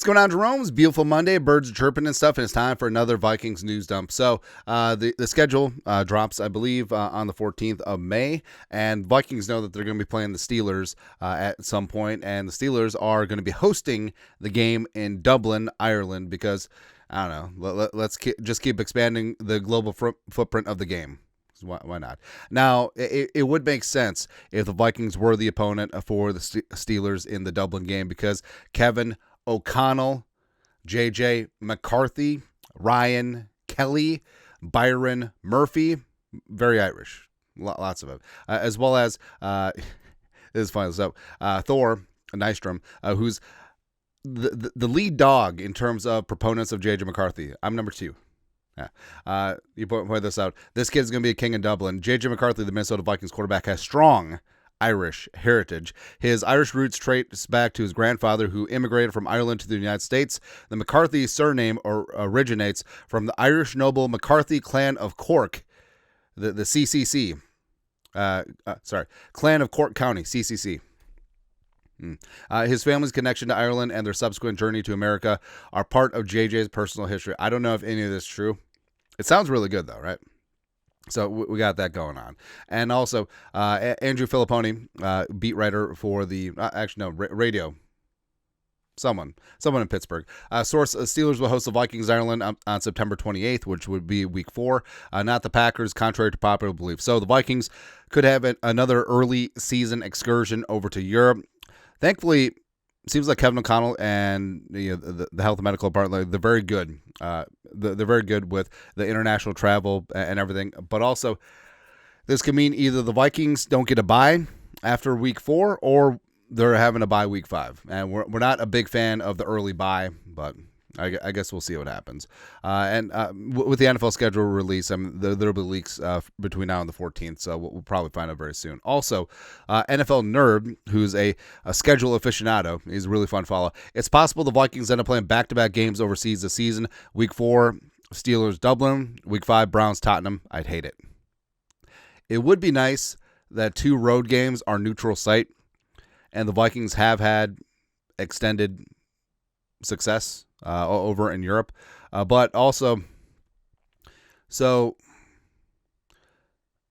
What's going on, Jerome? It's beautiful Monday. Birds are chirping and stuff, and it's time for another Vikings news dump. So the schedule drops, I believe, on the 14th of May, and Vikings know that they're going to be playing the Steelers at some point, and the Steelers are going to be hosting the game in Dublin, Ireland, because, I don't know, let's just keep expanding the global footprint of the game. Why not? Now, it would make sense if the Vikings were the opponent for the Steelers in the Dublin game, because Kevin O'Connell, JJ McCarthy, Ryan Kelly, Byron Murphy, very Irish, lots of them, as well as, this is funny, so Thor Nystrom, who's the lead dog in terms of proponents of JJ McCarthy. I'm number 2. Yeah. You point this out. This kid's going to be a king in Dublin. JJ McCarthy, the Minnesota Vikings quarterback, has strong Irish heritage. His Irish roots trace back to his grandfather, who immigrated from Ireland to the United States. The McCarthy surname originates from the Irish noble McCarthy clan of Cork, the CCC. Clan of Cork County, CCC. His family's connection to Ireland and their subsequent journey to America are part of JJ's personal history. I don't know if any of this is true. It sounds really good, though, right? So we got that going on. And also, Andrew Filipponi, beat writer for the, radio. Someone in Pittsburgh. Source, Steelers will host the Vikings Ireland on September 28th, which would be week 4, not the Packers, contrary to popular belief. So the Vikings could have another early season excursion over to Europe. Thankfully, it seems like Kevin O'Connell and the health and medical department, they're very good. They're very good with the international travel and everything. But also, this could mean either the Vikings don't get a bye after week 4, or they're having a bye week 5. And we're not a big fan of the early bye, but I guess we'll see what happens. And with the NFL schedule release, there'll be leaks between now and the 14th, so we'll probably find out very soon. Also, NFL Nerd, who's a schedule aficionado, he's a really fun follow. It's possible the Vikings end up playing back-to-back games overseas this season. Week 4, Steelers Dublin. Week 5, Browns Tottenham. I'd hate it. It would be nice that 2 road games are neutral site, and the Vikings have had extended success over in Europe, but also, so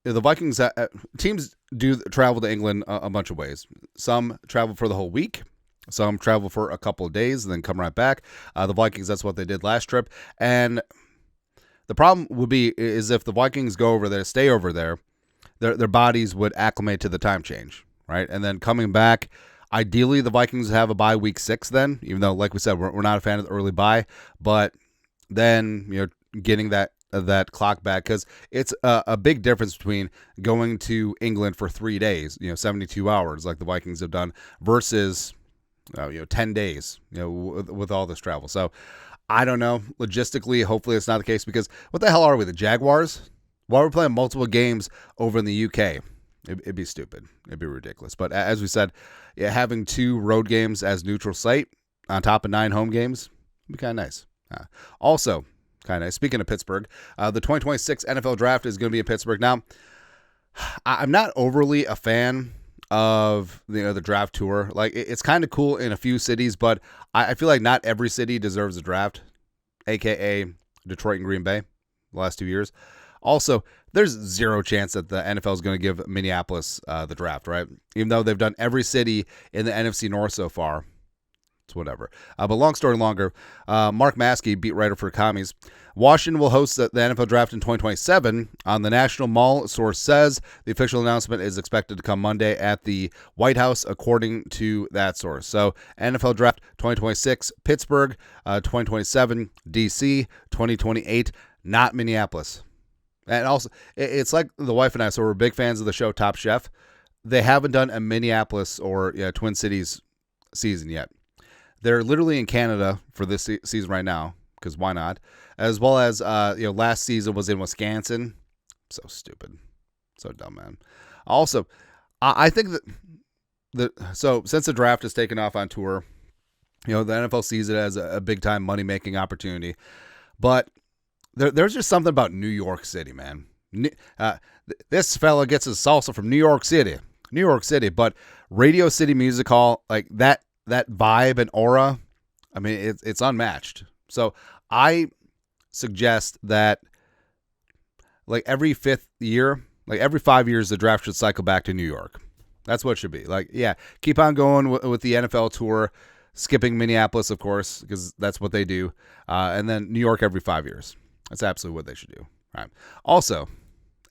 the Vikings teams do travel to England a bunch of ways. Some travel for the whole week, some travel for a couple of days and then come right back. The Vikings, that's what they did last trip, and the problem would be is if the Vikings go over there, stay over there, their bodies would acclimate to the time change, right? And then coming back. Ideally, the Vikings have a bye week 6 then, even though, like we said, we're not a fan of the early bye. But then, getting that clock back, because it's a big difference between going to England for 3 days, 72 hours like the Vikings have done, versus 10 days, with all this travel. So I don't know. Logistically, hopefully it's not the case, because what the hell are we, the Jaguars? Why are we playing multiple games over in the UK? It'd be stupid. It'd be ridiculous. But as we said, having 2 road games as neutral site on top of 9 home games would be kind of nice. Also, kind of nice. Speaking of Pittsburgh, the 2026 NFL Draft is going to be in Pittsburgh. Now, I'm not overly a fan of the draft tour. Like, it's kind of cool in a few cities, but I feel like not every city deserves a draft, a.k.a. Detroit and Green Bay the last 2 years. Also, there's zero chance that the NFL is going to give Minneapolis the draft, right? Even though they've done every city in the NFC North so far. It's whatever. But long story longer, Mark Maskey, beat writer for Commies. Washington will host the NFL Draft in 2027 on the National Mall, source says. The official announcement is expected to come Monday at the White House, according to that source. So, NFL Draft 2026, Pittsburgh, 2027, D.C., 2028, not Minneapolis. And also, it's like the wife and I, so we're big fans of the show Top Chef. They haven't done a Minneapolis or Twin Cities season yet. They're literally in Canada for this season right now, because why not? As well as, last season was in Wisconsin. So stupid. So dumb, man. Also, I think so since the draft has taken off on tour, the NFL sees it as a big-time money-making opportunity. But there's just something about New York City, man. This fella gets his salsa from New York City, but Radio City Music Hall, like that vibe and aura I mean, it's unmatched. So I suggest that like every 5 years, the draft should cycle back to New York. That's what it should be. Like, yeah, keep on going with the NFL tour, skipping Minneapolis, of course, because that's what they do. And then New York every 5 years. That's absolutely what they should do. All right. Also,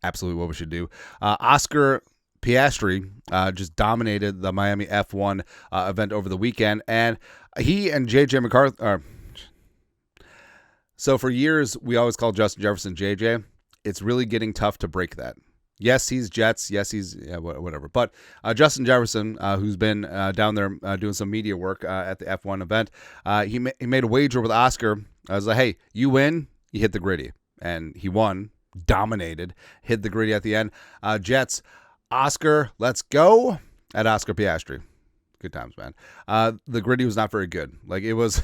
absolutely what we should do. Oscar Piastri just dominated the Miami F1 event over the weekend, and he and JJ McCarthy. So for years, we always called Justin Jefferson JJ. It's really getting tough to break that. Yes, he's Jets. Yes, he's whatever. But Justin Jefferson, who's been down there doing some media work at the F1 event, he made a wager with Oscar. I was like, hey, you win, you hit the Griddy. And he won, dominated, hit the Griddy at the end. Jets, Oscar, let's go, at Oscar Piastri. Good times, man. The Griddy was not very good. Like, it was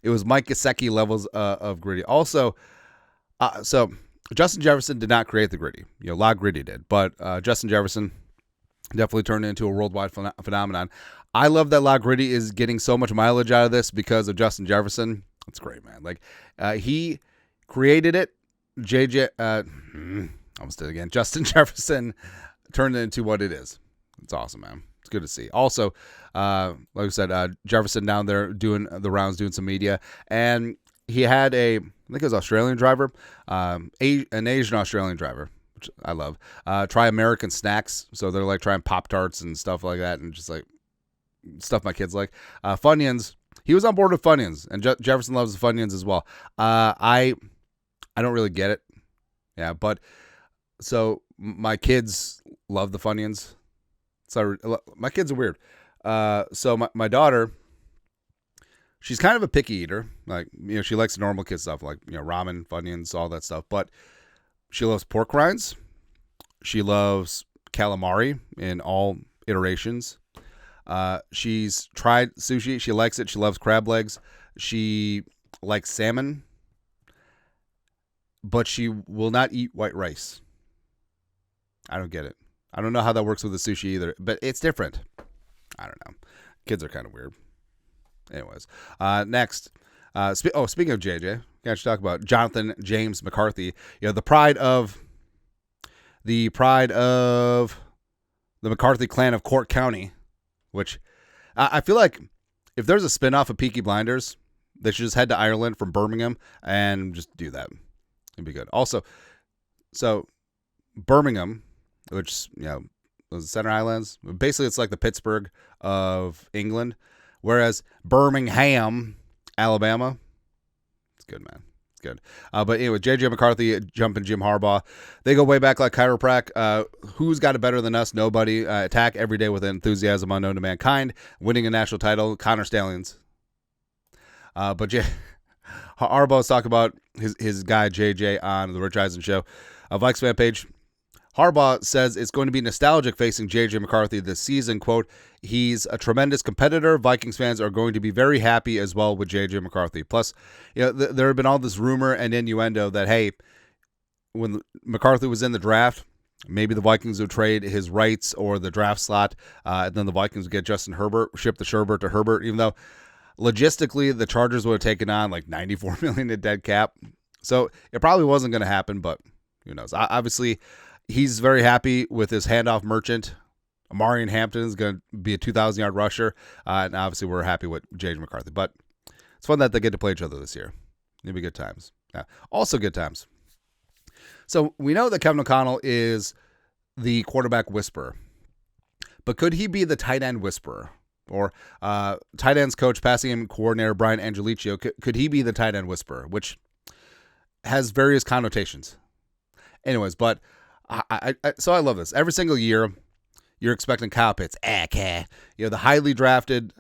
Mike Gesicki levels of Griddy. Also, so Justin Jefferson did not create the Griddy. La Griddy did. But Justin Jefferson definitely turned it into a worldwide phenomenon. I love that La Griddy is getting so much mileage out of this because of Justin Jefferson. It's great, man. Like, he created it. Almost did it again. Justin Jefferson turned it into what it is. It's awesome, man. It's good to see. Also, like I said, Jefferson down there doing the rounds, doing some media, and he had I think it was Australian driver, an Asian Australian driver, which I love. Try American snacks, so they're like trying Pop-Tarts and stuff like that, and just like stuff my kids like. Funyuns. He was on board with Funyuns, and Jefferson loves the Funyuns as well. I don't really get it. Yeah, but so my kids love the Funyuns. So my kids are weird. So my daughter, she's kind of a picky eater. Like, she likes normal kid stuff like, ramen, Funyuns, all that stuff. But she loves pork rinds. She loves calamari in all iterations. She's tried sushi. She likes it. She loves crab legs. She likes salmon. But she will not eat white rice. I don't get it. I don't know how that works with the sushi either, but it's different. I don't know. Kids are kind of weird. Anyways, next. Speaking of JJ, I should talk about Jonathan James McCarthy. The pride of the McCarthy clan of Cork County, which I feel like if there's a spinoff of Peaky Blinders, they should just head to Ireland from Birmingham and just do that. It'd be good. Also, so Birmingham, which, those Center Highlands, basically it's like the Pittsburgh of England, whereas Birmingham, Alabama, it's good, man. It's good. But anyway, JJ McCarthy jumping Jim Harbaugh. They go way back like chiroprac. Who's got it better than us? Nobody. Attack every day with enthusiasm unknown to mankind. Winning a national title, Connor Stallions. But Harbaugh's talking about his guy JJ on the Rich Eisen show. Vikes fan page. Harbaugh says it's going to be nostalgic facing JJ McCarthy this season. Quote, he's a tremendous competitor. Vikings fans are going to be very happy as well with JJ McCarthy. Plus, there have been all this rumor and innuendo that, hey, when McCarthy was in the draft, maybe the Vikings would trade his rights or the draft slot, and then the Vikings would get Justin Herbert, ship the Sherbert to Herbert, even though logistically the Chargers would have taken on like $94 million in dead cap. So it probably wasn't going to happen, but who knows? Obviously, he's very happy with his handoff merchant. Amarian Hampton is going to be a 2,000-yard rusher, and obviously we're happy with J.J. McCarthy. But it's fun that they get to play each other this year. It'll be good times. Yeah. Also good times. So we know that Kevin O'Connell is the quarterback whisperer, but could he be the tight end whisperer? Or tight ends coach, passing game coordinator Brian Angelicio, could he be the tight end whisperer, which has various connotations. Anyways, but so I love this. Every single year, you're expecting Kyle Pitts. The highly drafted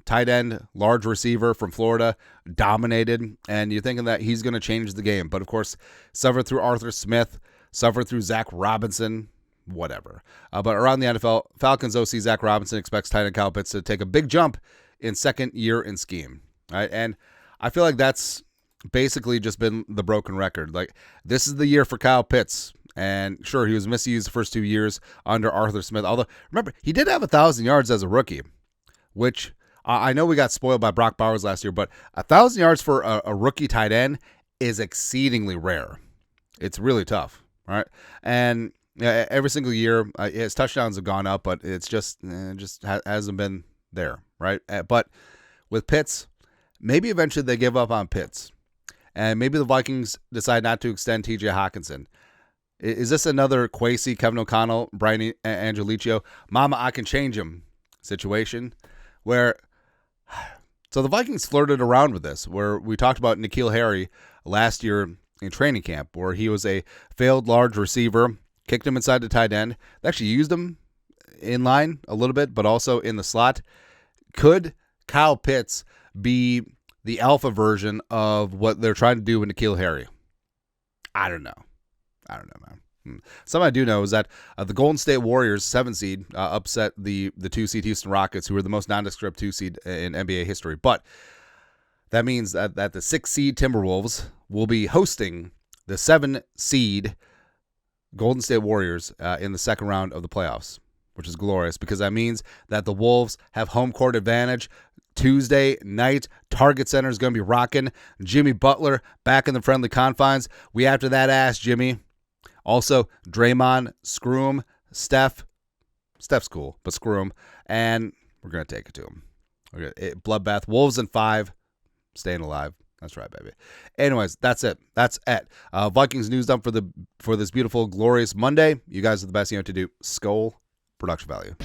tight end, large receiver from Florida, dominated, and you're thinking that he's going to change the game. But, of course, suffered through Arthur Smith, suffered through Zach Robinson, whatever. But around the NFL, Falcons OC Zach Robinson expects tight end Kyle Pitts to take a big jump in second year in scheme. Right? And I feel like that's basically just been the broken record. Like, this is the year for Kyle Pitts. And sure, he was misused the first 2 years under Arthur Smith. Although, remember, he did have 1,000 yards as a rookie, which I know we got spoiled by Brock Bowers last year, but 1,000 yards for a rookie tight end is exceedingly rare. It's really tough, right? And every single year, his touchdowns have gone up, but it's just hasn't been there, right? But with Pitts, maybe eventually they give up on Pitts, and maybe the Vikings decide not to extend T.J. Hawkinson. Is this another Kwesi, Kevin O'Connell, Brian Angelicio, Mama, I can change him situation where so the Vikings flirted around with this, where we talked about N'Keal Harry last year in training camp, where he was a failed large receiver, kicked him inside the tight end. They actually used him in line a little bit, but also in the slot. Could Kyle Pitts be the alpha version of what they're trying to do with N'Keal Harry? I don't know, man. Something I do know is that the Golden State Warriors, 7 seed, upset the 2 seed Houston Rockets, who were the most nondescript 2 seed in NBA history. But that means that the 6 seed Timberwolves will be hosting the 7 seed Golden State Warriors in the second round of the playoffs, which is glorious because that means that the Wolves have home court advantage. Tuesday night, Target Center is going to be rocking. Jimmy Butler back in the friendly confines. We after that ass, Jimmy. Also, Draymond, screw him. Steph's cool, but screw him. And we're going to take it to him. Bloodbath. Wolves in 5. Staying alive. That's right, baby. Anyways, that's it. That's it. Vikings news dump for this beautiful, glorious Monday. You guys are the best. You know what to do. Skol. Production value.